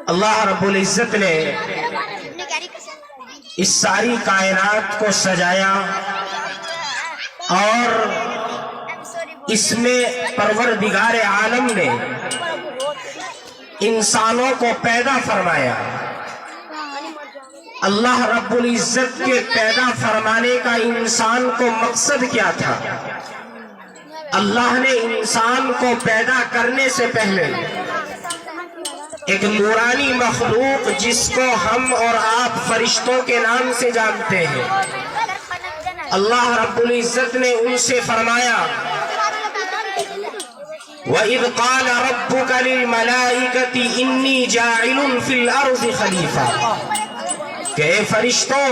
اللہ رب العزت نے اس ساری کائنات کو سجایا اور اس میں پروردگار عالم نے انسانوں کو پیدا فرمایا۔ اللہ رب العزت کے پیدا فرمانے کا انسان کو مقصد کیا تھا؟ اللہ نے انسان کو پیدا کرنے سے پہلے ایک نورانی مخلوق جس کو ہم اور آپ فرشتوں کے نام سے جانتے ہیں، اللہ رب العزت نے ان سے فرمایا وَإِذْ قَالَ رَبُّكَ لِلْمَلَائِكَةِ إِنِّي جَاعِلٌ فِي الْأَرْضِ خَلِيفَةً کہ اے فرشتوں،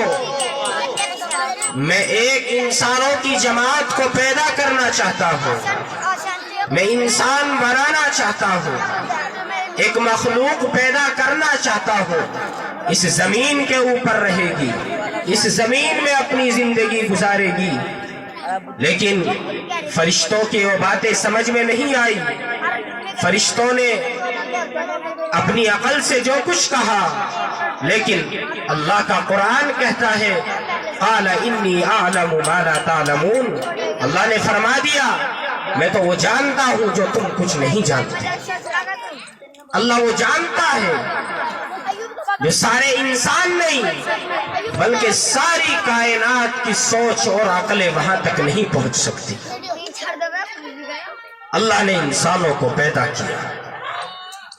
میں ایک انسانوں کی جماعت کو پیدا کرنا چاہتا ہوں، میں انسان بنانا چاہتا ہوں، ایک مخلوق پیدا کرنا چاہتا ہوں، اس زمین کے اوپر رہے گی، اس زمین میں اپنی زندگی گزارے گی۔ لیکن فرشتوں کی وہ باتیں سمجھ میں نہیں آئی۔ فرشتوں نے اپنی عقل سے جو کچھ کہا، لیکن اللہ کا قرآن کہتا ہے قال انی اعلم ما لا تعلمون، اللہ نے فرما دیا میں تو وہ جانتا ہوں جو تم کچھ نہیں جانتے۔ اللہ وہ جانتا ہے جو سارے انسان نہیں بلکہ ساری کائنات کی سوچ اور عقلیں وہاں تک نہیں پہنچ سکتی۔ اللہ نے انسانوں کو پیدا کیا،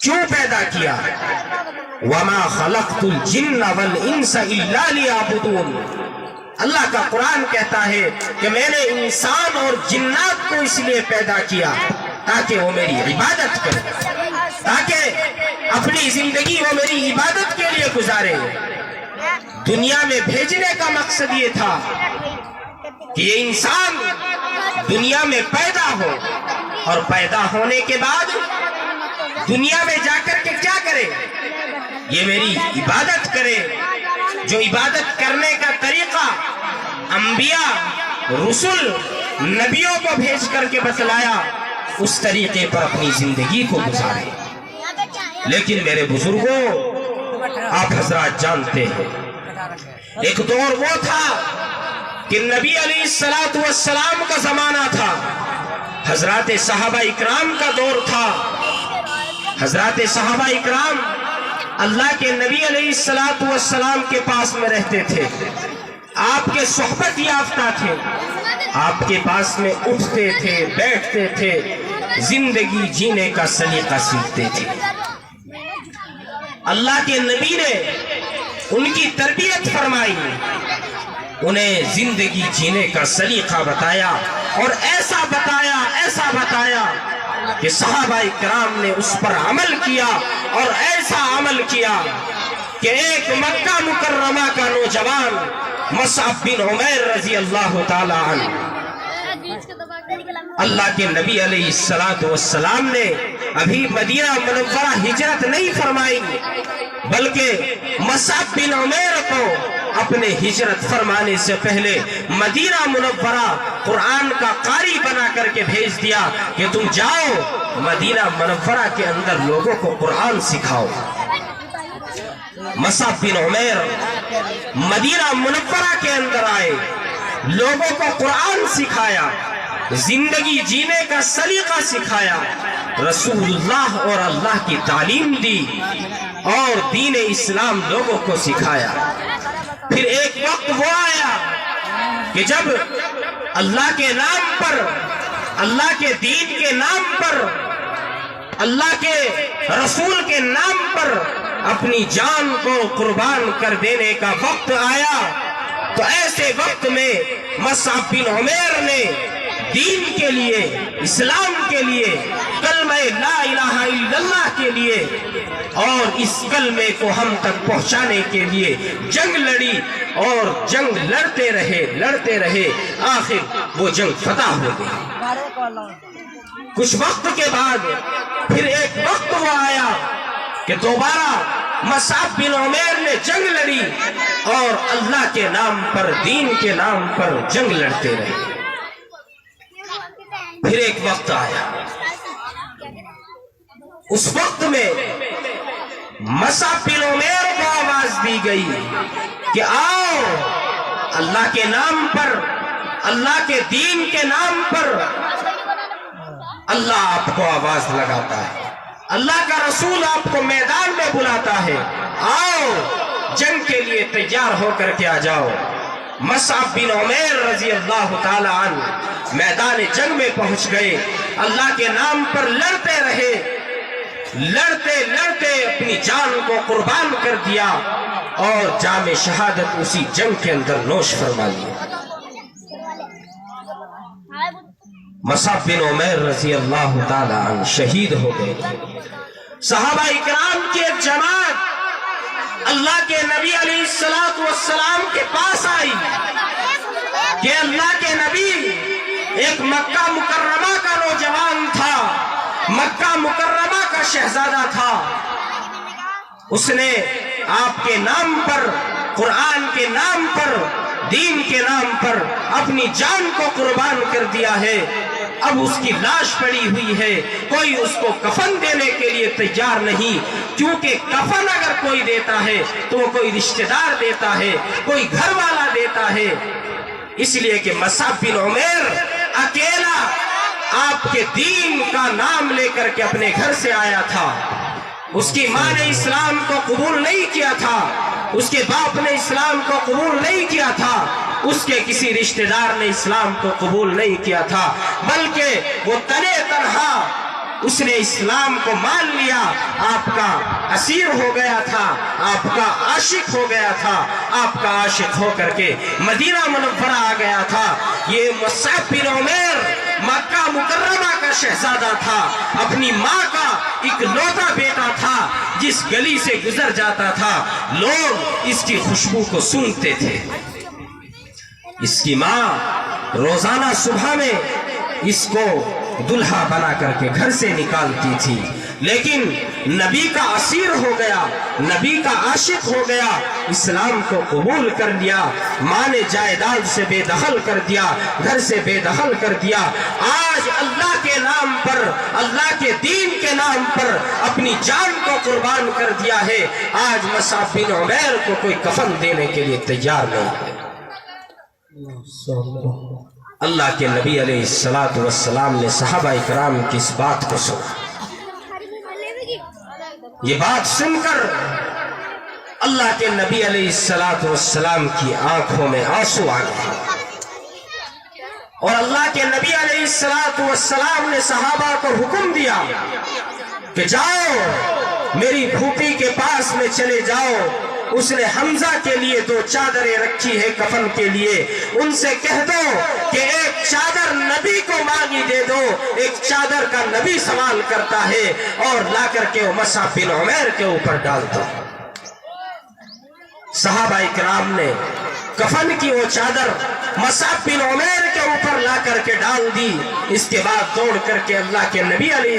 کیوں پیدا کیا؟ وَمَا خَلَقْتُ الْجِنَّ وَالْإِنسَ إِلَّا لِيَعْبُدُونَ، اللہ کا قرآن کہتا ہے کہ میں نے انسان اور جنات کو اس لیے پیدا کیا تاکہ وہ میری عبادت کرے، تاکہ اپنی زندگی وہ میری عبادت کے لیے گزارے۔ دنیا میں بھیجنے کا مقصد یہ تھا کہ یہ انسان دنیا میں پیدا ہو اور پیدا ہونے کے بعد دنیا میں جا کر کے کیا کرے؟ یہ میری عبادت کرے۔ جو عبادت کرنے کا طریقہ انبیاء، رسل، نبیوں کو بھیج کر کے بتلایا، اس طریقے پر اپنی زندگی کو گزارے۔ لیکن میرے بزرگوں، آپ حضرات جانتے ہیں ایک دور وہ تھا کہ نبی علیہ السلام کا زمانہ تھا، حضرات صحابہ اکرام کا دور تھا۔ حضرات صحابہ اکرام اللہ کے نبی علیہ السلام کے پاس میں رہتے تھے، آپ کے صحبت یافتہ تھے، آپ کے پاس میں اٹھتے تھے، بیٹھتے تھے، زندگی جینے کا سلیقہ سیکھتے تھے۔ اللہ کے نبی نے ان کی تربیت فرمائی، انہیں زندگی جینے کا سلیقہ بتایا اور ایسا بتایا کہ صحابہ اکرام نے اس پر عمل کیا، اور ایسا عمل کیا کہ ایک مکہ مکرمہ کا نوجوان مصعب بن عمیر رضی اللہ تعالی عنہ، اللہ کے نبی علیہ السلام نے ابھی مدینہ منورہ ہجرت نہیں فرمائی، بلکہ مصعب بن عمیر کو اپنے ہجرت فرمانے سے پہلے مدینہ منورہ قرآن کا قاری بنا کر کے بھیج دیا کہ تم جاؤ مدینہ منورہ کے اندر لوگوں کو قرآن سکھاؤ۔ مصعب بن عمیر مدینہ منورہ کے اندر آئے، لوگوں کو قرآن سکھایا، زندگی جینے کا سلیقہ سکھایا، رسول اللہ اور اللہ کی تعلیم دی اور دین اسلام لوگوں کو سکھایا۔ پھر ایک وقت وہ آیا کہ جب اللہ کے نام پر، اللہ کے دین کے نام پر، اللہ کے رسول کے نام پر اپنی جان کو قربان کر دینے کا وقت آیا، تو ایسے وقت میں مصعب بن عمیر نے دین کے لیے، اسلام کے لیے، کلمہ لا الہ الا اللہ کے لیے اور اس کلمے کو ہم تک پہنچانے کے لیے جنگ لڑی، اور جنگ لڑتے رہے، آخر وہ جنگ فتح ہو گئی۔ کچھ وقت کے بعد پھر ایک وقت وہ آیا کہ دوبارہ مصعب بن عمیر نے جنگ لڑی اور اللہ کے نام پر، دین کے نام پر جنگ لڑتے رہے۔ پھر ایک وقت آیا، اس وقت میں مصعب بن عمیر کو آواز دی گئی کہ آؤ، اللہ کے نام پر، اللہ کے دین کے نام پر اللہ آپ کو آواز لگاتا ہے، اللہ کا رسول آپ کو میدان میں بلاتا ہے، آؤ جنگ کے لیے تیار ہو کر کے آ جاؤ۔ مصعب بن عمیر رضی اللہ تعالی عنہ میدان جنگ میں پہنچ گئے، اللہ کے نام پر لڑتے رہے، لڑتے لڑتے اپنی جان کو قربان کر دیا اور جام شہادت اسی جنگ کے اندر نوش فرما لیا۔ مصعب بن عمیر رضی اللہ تعالی عنہ شہید ہو گئے۔ صحابہ اکرام کی ایک جماعت اللہ کے نبی علیہ السلام کے پاس آئی کہ اللہ کے نبی، ایک مکہ مکرمہ کا نوجوان تھا، مکہ مکرمہ کا شہزادہ تھا، اس نے آپ کے نام پر، قرآن کے نام پر، دین کے نام پر اپنی جان کو قربان کر دیا ہے، اب اس کی لاش پڑی ہوئی ہے، کوئی اس کو کفن دینے کے لیے تیار نہیں، کیونکہ کفن اگر کوئی دیتا ہے تو وہ کوئی رشتہ دار دیتا ہے، کوئی گھر والا دیتا ہے، اس لیے کہ مصعب بن عمیر اکیلا آپ کے دین کا نام لے کر کے اپنے گھر سے آیا تھا، اس کی ماں نے اسلام کو قبول نہیں کیا تھا، اس کے باپ نے اسلام کو قبول نہیں کیا تھا، اس کے کسی رشتہ دار نے اسلام کو قبول نہیں کیا تھا، بلکہ وہ تنے تنہا اس نے اسلام کو مان لیا، آپ کا اسیر ہو گیا تھا، آپ کا عاشق ہو گیا تھا، آپ کا عاشق ہو کر کے مدینہ منورہ آ گیا تھا۔ یہ مصعب بن عمیر مکہ مکرمہ کا شہزادہ تھا، اپنی ماں کا اکلوتا بیٹا تھا، جس گلی سے گزر جاتا تھا لوگ اس کی خوشبو کو سونگتے تھے۔ اس کی ماں روزانہ صبح میں اس کو دلہا بنا کر کے گھر سے نکالتی تھی، لیکن نبی کا اسیر ہو گیا، نبی کا عاشق ہو گیا، اسلام کو قبول کر لیا، ماں نے جائیداد سے بے دخل کر دیا، گھر سے بے دخل کر دیا، آج اللہ کے نام پر، اللہ کے دین کے نام پر اپنی جان کو قربان کر دیا ہے، آج مصعب بن عمیر کو کوئی کفن دینے کے لیے تیار نہیں ہے۔ اللہ کے نبی علیہ السلام نے صحابہ اکرام کی اس بات کو سنا، یہ بات سن کر اللہ کے نبی علیہ السلام کی آنکھوں میں آنسو آ گئے، اور اللہ کے نبی علیہ السلام نے صحابہ کو حکم دیا کہ جاؤ میری پھوپھی کے پاس میں چلے جاؤ، اس نے حمزہ کے لیے 2 چادریں رکھی ہے کفن کے لیے، ان سے کہہ دو کہ ایک چادر نبی کو مانگی دے دو، ایک چادر کا نبی سوال کرتا ہے، اور لا کر کے وہ مصعب بن عمیر کے اوپر ڈال دو۔ صحابہ اکرام نے کفن کی وہ چادر مصعب بن عمیر کے اوپر لا کر کے ڈال دی، اس کے بعد دوڑ کر کے اللہ کے نبی علیہ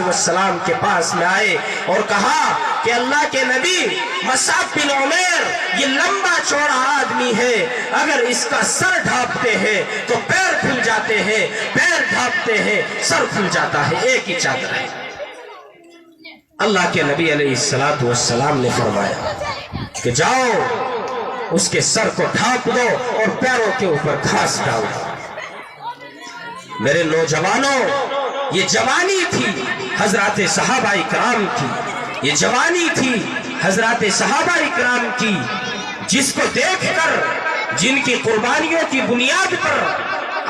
السلام کے پاس میں آئے اور کہا کہ اللہ کے نبی، مصعب بن عمیر یہ لمبا چوڑا آدمی ہے، اگر اس کا سر ڈھانپتے ہیں تو پیر پھل جاتے ہیں، پیر ڈھانپتے ہیں سر پھل جاتا ہے، ایک ہی چادر ہے۔ اللہ کے نبی علیہ السلام نے فرمایا کہ جاؤ اس کے سر کو ڈھانپ دو اور پیروں کے اوپر گھاس ڈال دو۔ میرے نوجوانوں، یہ جوانی تھی حضرات صحابہ اکرام کی، یہ جوانی تھی حضرات صحابہ اکرام کی، جس کو دیکھ کر، جن کی قربانیوں کی بنیاد پر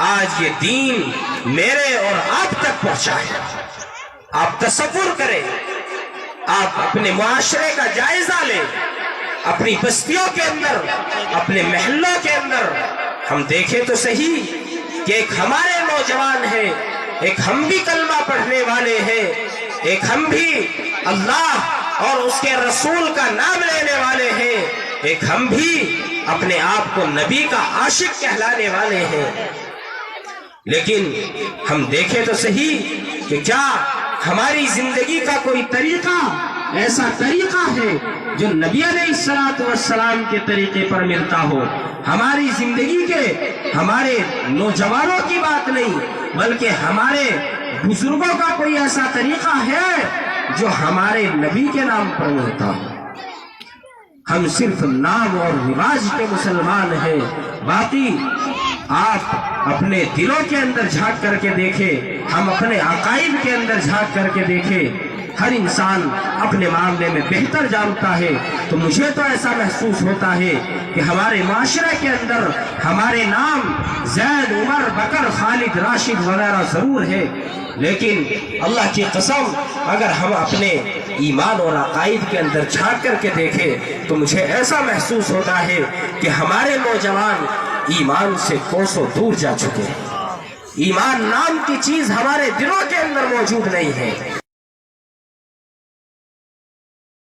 آج یہ دین میرے اور آپ تک پہنچا ہے۔ آپ تصور کریں، آپ اپنے معاشرے کا جائزہ لیں، اپنی بستیوں کے اندر، اپنے محلوں کے اندر، ہم دیکھیں تو صحیح کہ ایک ہمارے نوجوان ہیں، ایک ہم بھی کلمہ پڑھنے والے ہیں، ایک ہم بھی اللہ اور اس کے رسول کا نام لینے والے ہیں، ایک ہم بھی اپنے آپ کو نبی کا عاشق کہلانے والے ہیں، لیکن ہم دیکھیں تو صحیح کہ کیا ہماری زندگی کا کوئی طریقہ ایسا طریقہ ہے جو نبی علیہ السلام کے طریقے پر ملتا ہو؟ ہماری زندگی کے، ہمارے نوجوانوں کی بات نہیں، بلکہ ہمارے بزرگوں کا کوئی ایسا طریقہ ہے جو ہمارے نبی کے نام پر ملتا ہو۔ ہم صرف نام اور رواج کے مسلمان ہیں، باقی آپ اپنے دلوں کے اندر جھانک کر کے دیکھیں، ہم اپنے عقائد کے اندر جھانک کر کے دیکھیں، ہر انسان اپنے معاملے میں بہتر جانتا ہے۔ تو مجھے تو ایسا محسوس ہوتا ہے کہ ہمارے معاشرے کے اندر ہمارے نام زید، عمر، بکر، خالد، راشد وغیرہ ضرور ہے، لیکن اللہ کی قسم اگر ہم اپنے ایمان اور عقائد کے اندر جھانک کر کے دیکھیں تو مجھے ایسا محسوس ہوتا ہے کہ ہمارے نوجوان ایمان سے کوسوں دور جا چکے ہیں۔ ایمان نام کی چیز ہمارے دلوں کے اندر موجود نہیں ہے۔